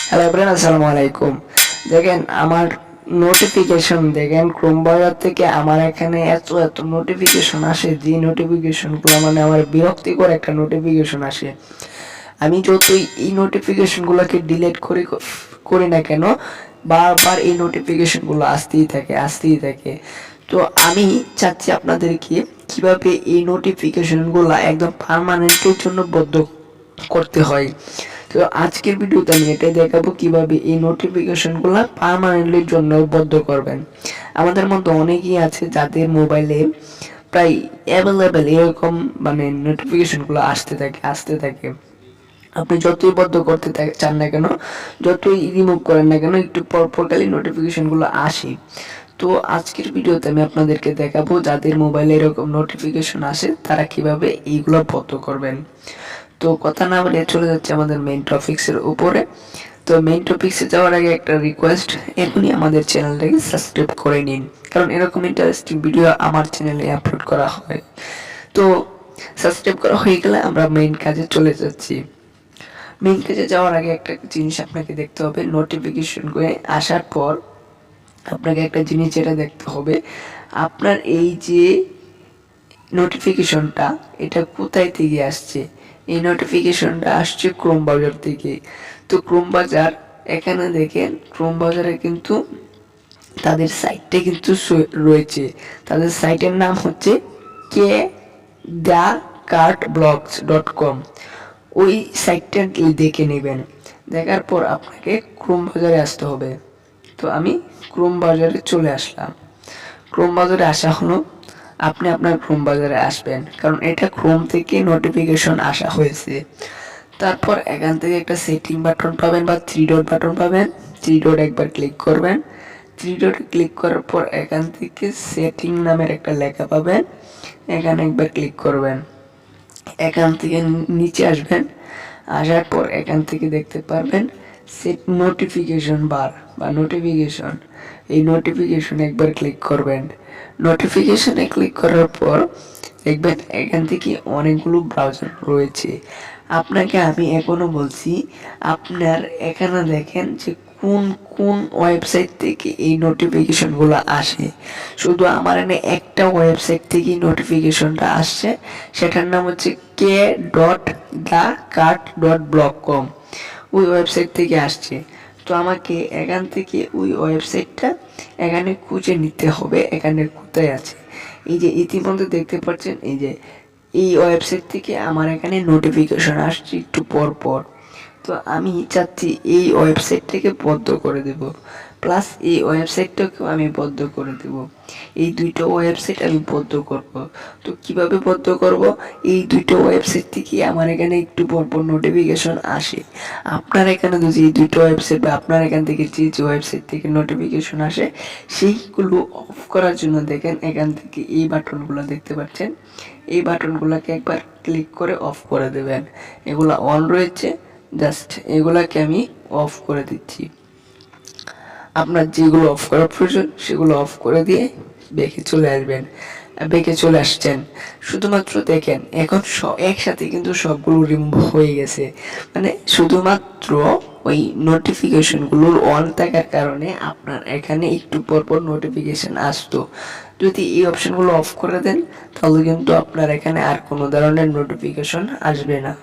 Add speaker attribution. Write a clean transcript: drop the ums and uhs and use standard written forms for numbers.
Speaker 1: Hello everyone, আসসালামু আলাইকুম। দেখেন আমার নোটিফিকেশন, দেখেন ক্রোম ব্রাউজার থেকে আমার এখানে এত এত নোটিফিকেশন আসে, যে নোটিফিকেশনগুলো মানে আমার বিরক্তিকর একটা নোটিফিকেশন আসে। আমি যতই এই নোটিফিকেশনগুলোকে ডিলিট করি না কেন, বারবার এই নোটিফিকেশনগুলো আসতেই থাকে। তো আমি চাচ্ছি আপনাদেরকে কিভাবে এই নোটিফিকেশনগুলো একদম পার্মানেন্টের জন্য বন্ধ করতে হয়। তো আজকের ভিডিওতে আমি এটাই দেখাবো কিভাবে এই নোটিফিকেশনগুলো পার্মানেন্টলির জন্য বন্ধ করবেন। আমাদের মধ্যে অনেকেই আছে যাদের মোবাইলে প্রায় অ্যাভেলেবেল এরকম মানে নোটিফিকেশনগুলো আসতে থাকে। আপনি যতই বন্ধ করতে চান না কেন, যতই রিমুভ করেন না কেন, একটু পর খালি নোটিফিকেশনগুলো আসে। তো আজকের ভিডিওতে আমি আপনাদেরকে দেখাবো যাদের মোবাইলে এরকম নোটিফিকেশন আসে তারা কিভাবে এইগুলো বন্ধ করবেন। তো কথা না বলে চলে যাচ্ছে আমাদের মেইন টপিক্সের উপরে। তো মেইন টপিক্সে যাওয়ার আগে একটা রিকোয়েস্ট, এখনই আমাদের চ্যানেলটাকে সাবস্ক্রাইব করে নিন, কারণ এরকম ইন্টারেস্টিং ভিডিও আমার চ্যানেলে আপলোড করা হয়। তো সাবস্ক্রাইব করা হয়ে গেলে আমরা মেইন কাজে চলে যাচ্ছি। মেইন কাজে যাওয়ার আগে একটা জিনিস আপনাকে দেখতে হবে, নোটিফিকেশন করে আসার পর আপনাকে একটা জিনিস যেটা দেখতে হবে, আপনার এই যে নোটিফিকেশনটা এটা কোথায় থেকে আসছে। এই নোটিফিকেশনটা আসছে ক্রোম ব্রাউজার থেকে। তো ক্রোম ব্রাউজার, এখানে দেখেন ক্রোম ব্রাউজারে কিন্তু তাদের সাইটটা কিন্তু রয়েছে। তাদের সাইটের নাম হচ্ছে কে দ্য কার্ট ব্লগস .com। ওই সাইটটা দেখে নেবেন। দেখার পর আপনাকে ক্রোম ব্রাউজারে আসতে হবে। তো আমি ক্রোম ব্রাউজারে চলে আসলাম। ক্রোম ব্রাউজারে আসা হলো, আপনি আপনার ক্রোম ব্রাউজারে আসবেন, কারণ এটা ক্রোম থেকে নোটিফিকেশন আসা হয়েছে। তারপর এখান থেকে একটা সেটিং বাটন পাবেন বা থ্রি ডট বাটন পাবেন। থ্রি ডট একবার ক্লিক করবেন। থ্রি ডট ক্লিক করার পর এখান থেকে সেটিং নামের একটা লেখা পাবেন, এখানে একবার ক্লিক করবেন। এখান থেকে নিচে আসবেন, আসার পর এখান থেকে দেখতে পারবেন সেট নোটিফিকেশন বার বা নোটিফিকেশন। এই নোটিফিকেশন একবার ক্লিক করবেন। নোটিফিকেশনে ক্লিক করার পর দেখবেন এখান থেকে অনেকগুলো ব্রাউজার রয়েছে। আপনাকে আমি এখনো বলছি, আপনার এখানে দেখেন যে কোন কোন ওয়েবসাইট থেকে এই নোটিফিকেশনগুলো আসে। শুধু আমার এখানে একটা ওয়েবসাইট থেকেই নোটিফিকেশনটা আসছে, সেটার নাম হচ্ছে k.thecart.blog.com। ওই ওয়েবসাইট থেকে আসছে। তো আমাকে এখান থেকে ওই ওয়েবসাইটটা এখানে খুঁজে নিতে হবে, এখানে কোথায় আছে। এই যে ইতিমধ্যে দেখতে পাচ্ছেন, এই যে এই ওয়েবসাইট থেকে আমার এখানে নোটিফিকেশন আসছে একটু পর পর। তো আমি চাচ্ছি এই ওয়েবসাইটটাকে বন্ধ করে দেব, প্লাস এই ওয়েবসাইটটাকেও আমি বন্ধ করে দেব। এই দুইটা ওয়েবসাইট আমি বন্ধ করব। তো কিভাবে বন্ধ করব, এই দুইটা ওয়েবসাইট থেকে আমার এখানে একটু পরপর নোটিফিকেশন আসে। আপনার এখানে যদি এই দুইটা ওয়েবসাইট বা আপনার এখান থেকে যে যে ওয়েবসাইট থেকে নোটিফিকেশন আসে সেইগুলো অফ করার জন্য দেখেন এখান থেকে এই বাটনগুলো দেখতে পাচ্ছেন, এই বাটনগুলোকে একবার ক্লিক করে অফ করে দেবেন। এগুলো অন রয়েছে, জাস্ট এগুলাকে আমি অফ করে দিচ্ছি। আপনার যেগুলো অফ করা প্রয়োজন সেগুলো অফ করে দিয়ে ব্যাকে চলে আসবেন। ব্যাকে চলে আসছেন, শুধুমাত্র দেখেন এখন একসাথে কিন্তু সবগুলো রিমুভ হয়ে গেছে। মানে শুধুমাত্র ওই নোটিফিকেশনগুলোর অন থাকার কারণে আপনার এখানে একটু পরপর নোটিফিকেশন আসতো। যদি এই অপশনগুলো অফ করে দেন তাহলে কিন্তু আপনার এখানে আর কোনো ধরনের নোটিফিকেশন আসবে না।